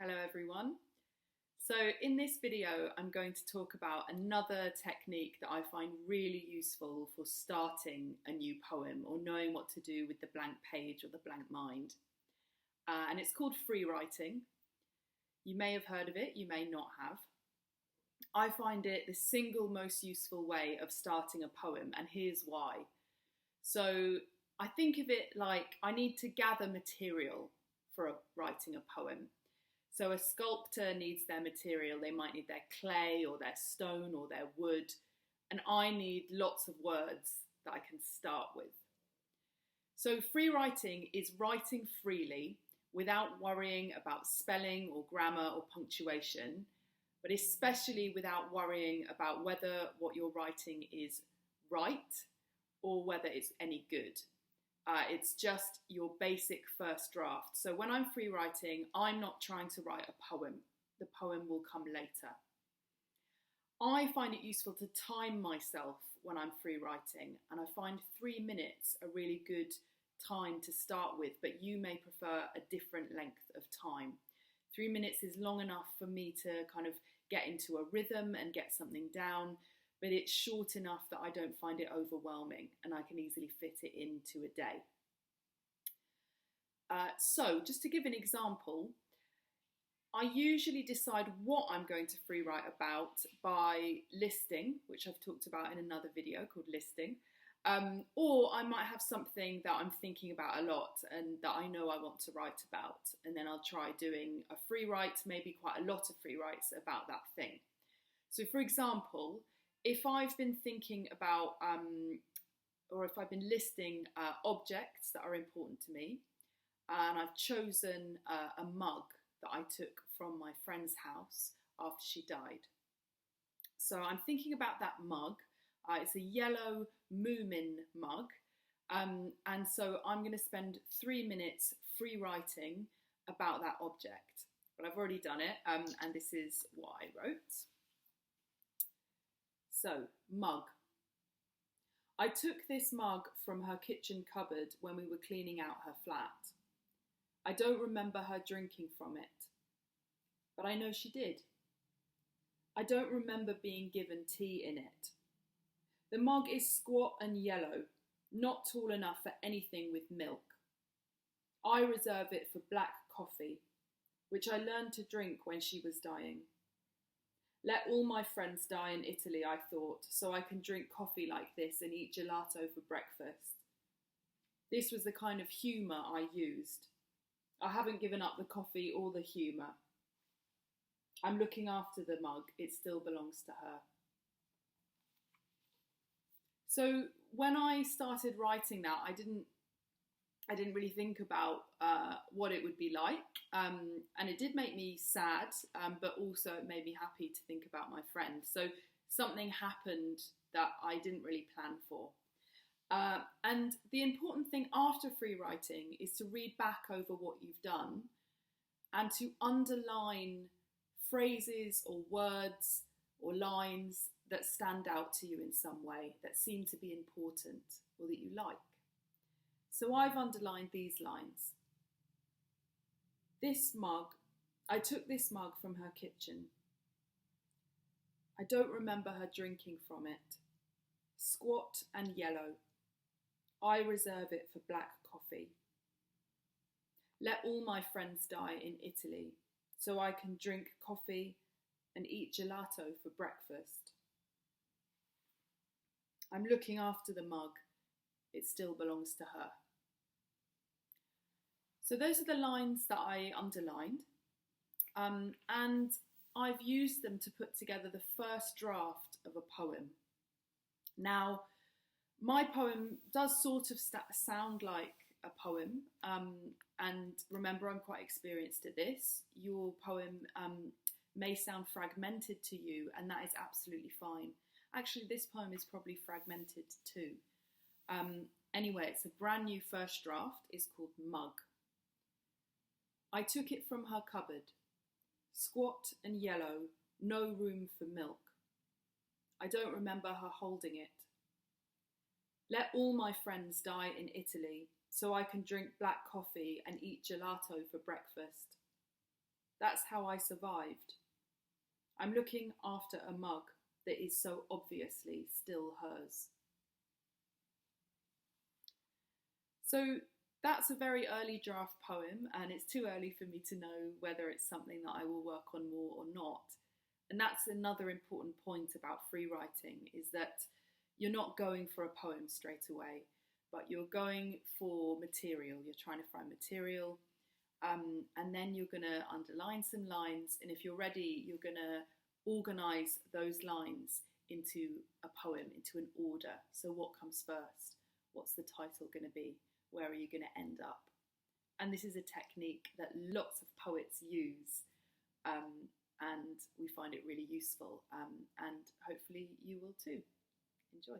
Hello everyone. So in this video I'm going to talk about another technique that I find really useful for starting a new poem or knowing what to do with the blank page or the blank mind. And it's called free writing. You may have heard of it, you may not have. I find it the single most useful way of starting a poem, and here's why. So I think of it like I need to gather material for writing a poem. So a sculptor needs their material. They might need their clay or their stone or their wood. And I need lots of words that I can start with. So free writing is writing freely without worrying about spelling or grammar or punctuation, but especially without worrying about whether what you're writing is right or whether it's any good. It's just your basic first draft. So when I'm free writing, I'm not trying to write a poem. The poem will come later. I find it useful to time myself when I'm free writing, and I find 3 minutes a really good time to start with, but you may prefer a different length of time. 3 minutes is long enough for me to kind of get into a rhythm and get something down, but it's short enough that I don't find it overwhelming and I can easily fit it into a day. So just to give an example, I usually decide what I'm going to free write about by listing, which I've talked about in another video called listing, or I might have something that I'm thinking about a lot and that I know I want to write about, and then I'll try doing a free write, maybe quite a lot of free writes about that thing. So for example, if I've been thinking about, or if I've been listing objects that are important to me, and I've chosen a mug that I took from my friend's house after she died. So I'm thinking about that mug. It's a yellow Moomin mug. And so I'm going to spend 3 minutes free writing about that object. But I've already done it, and this is what I wrote. So, mug. I took this mug from her kitchen cupboard when we were cleaning out her flat. I don't remember her drinking from it, but I know she did. I don't remember being given tea in it. The mug is squat and yellow, not tall enough for anything with milk. I reserve it for black coffee, which I learned to drink when she was dying. Let all my friends die in Italy, I thought, so I can drink coffee like this and eat gelato for breakfast. This was the kind of humour I used. I haven't given up the coffee or the humour. I'm looking after the mug. It still belongs to her. So when I started writing that, I didn't really think about what it would be like, and it did make me sad, but also it made me happy to think about my friend. So something happened that I didn't really plan for. And the important thing after free writing is to read back over what you've done and to underline phrases or words or lines that stand out to you in some way, that seem to be important or that you like. So I've underlined these lines. This mug, I took this mug from her kitchen. I don't remember her drinking from it. Squat and yellow. I reserve it for black coffee. Let all my friends die in Italy, so I can drink coffee and eat gelato for breakfast. I'm looking after the mug. It still belongs to her. So those are the lines that I underlined, and I've used them to put together the first draft of a poem. Now, my poem does sort of sound like a poem, and remember, I'm quite experienced at this. Your poem may sound fragmented to you, and that is absolutely fine. Actually, this poem is probably fragmented too. Anyway, it's a brand new first draft. It's called Mug. I took it from her cupboard. Squat and yellow, no room for milk. I don't remember her holding it. Let all my friends die in Italy, so I can drink black coffee and eat gelato for breakfast. That's how I survived. I'm looking after a mug that is so obviously still hers. So that's a very early draft poem, and it's too early for me to know whether it's something that I will work on more or not. And that's another important point about free writing, is that you're not going for a poem straight away, but you're going for material. You're trying to find material, and then you're going to underline some lines. And if you're ready, you're going to organize those lines into a poem, into an order. So, what comes first? What's the title going to be? Where are you going to end up? And this is a technique that lots of poets use, and we find it really useful, and hopefully you will too. Enjoy.